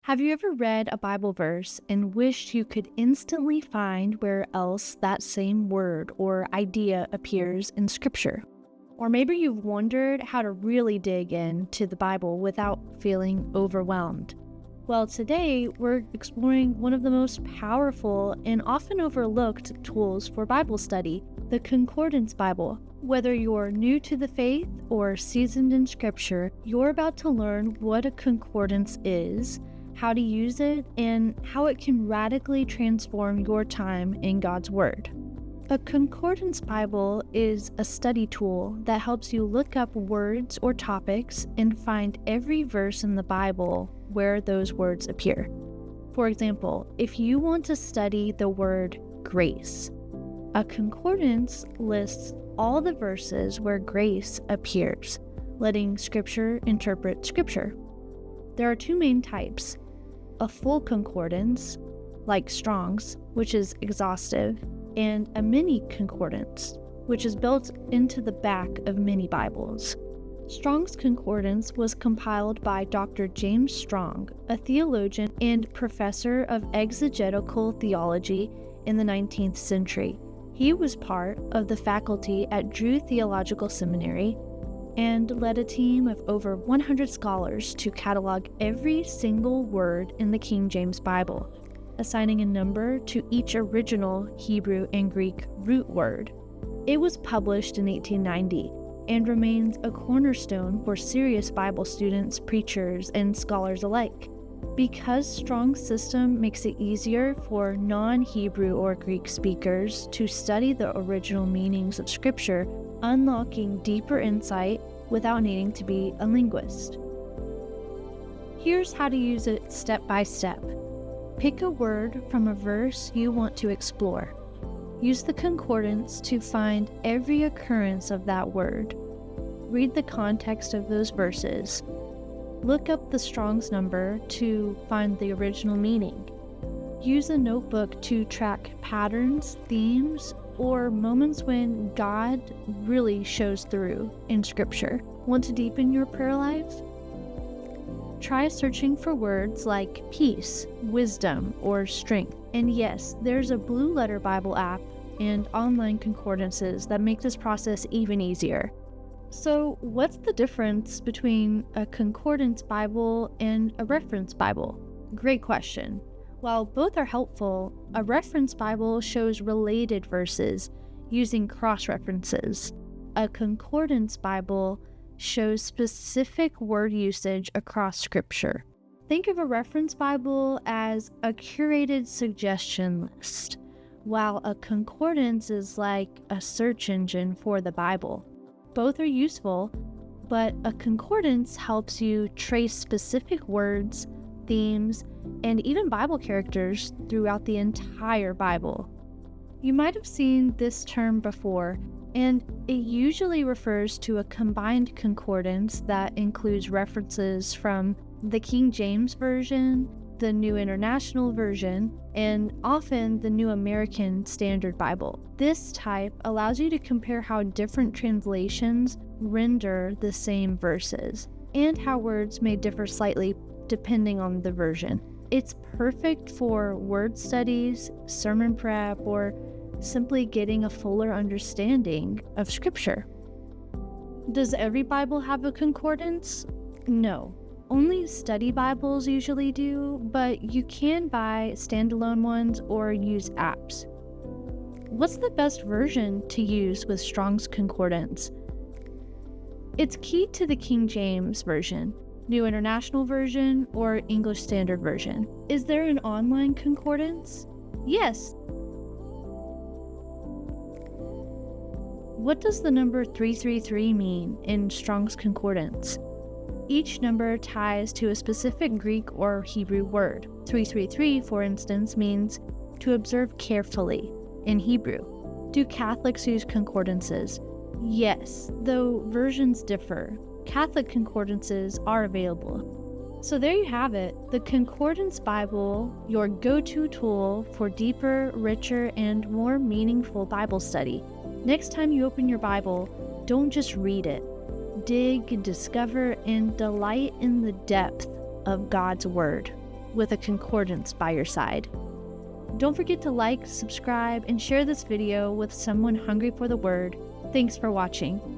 Have you ever read a Bible verse and wished you could instantly find where else that same word or idea appears in Scripture? Or maybe you've wondered how to really dig into the Bible without feeling overwhelmed. Well, today we're exploring one of the most powerful and often overlooked tools for Bible study, the Concordance Bible. Whether you're new to the faith or seasoned in Scripture, you're about to learn what a concordance is, how to use it, and how it can radically transform your time in God's Word. A Concordance Bible is a study tool that helps you look up words or topics and find every verse in the Bible where those words appear. For example, if you want to study the word grace, a concordance lists all the verses where grace appears, letting Scripture interpret Scripture. There are two main types: a full concordance, like Strong's, which is exhaustive, and a mini concordance, which is built into the back of many Bibles. Strong's Concordance was compiled by Dr. James Strong, a theologian and professor of exegetical theology in the 19th century. He was part of the faculty at Drew Theological Seminary and led a team of over 100 scholars to catalog every single word in the King James Bible, assigning a number to each original Hebrew and Greek root word. It was published in 1890 and remains a cornerstone for serious Bible students, preachers, and scholars alike. Because Strong's system makes it easier for non-Hebrew or Greek speakers to study the original meanings of Scripture, unlocking deeper insight without needing to be a linguist. Here's how to use it step by step. Pick a word from a verse you want to explore. Use the concordance to find every occurrence of that word. Read the context of those verses. Look up the Strong's number to find the original meaning. Use a notebook to track patterns, themes, or moments when God really shows through in Scripture. Want to deepen your prayer life? Try searching for words like peace, wisdom, or strength. And yes, there's a Blue Letter Bible app and online concordances that make this process even easier. So, what's the difference between a concordance Bible and a reference Bible? Great question. While both are helpful, a reference Bible shows related verses using cross-references. A concordance Bible shows specific word usage across Scripture. Think of a reference Bible as a curated suggestion list, while a concordance is like a search engine for the Bible. Both are useful, but a concordance helps you trace specific words, themes, and even Bible characters throughout the entire Bible. You might have seen this term before, and it usually refers to a combined concordance that includes references from the King James Version, the New International Version, and often the New American Standard Bible. This type allows you to compare how different translations render the same verses, and how words may differ slightly depending on the version. It's perfect for word studies, sermon prep, or simply getting a fuller understanding of Scripture. Does every Bible have a concordance? No. Only study Bibles usually do, but you can buy standalone ones or use apps. What's the best version to use with Strong's Concordance? It's key to the King James Version, New International Version, or English Standard Version. Is there an online concordance? Yes. What does the number 333 mean in Strong's Concordance? Each number ties to a specific Greek or Hebrew word. 333, for instance, means to observe carefully in Hebrew. Do Catholics use concordances? Yes, though versions differ. Catholic concordances are available. So there you have it, the Concordance Bible, your go-to tool for deeper, richer, and more meaningful Bible study. Next time you open your Bible, don't just read it. Dig, discover, and delight in the depth of God's Word. with a concordance by your side. Don't forget to like, subscribe, and share this video with someone hungry for the Word. Thanks for watching.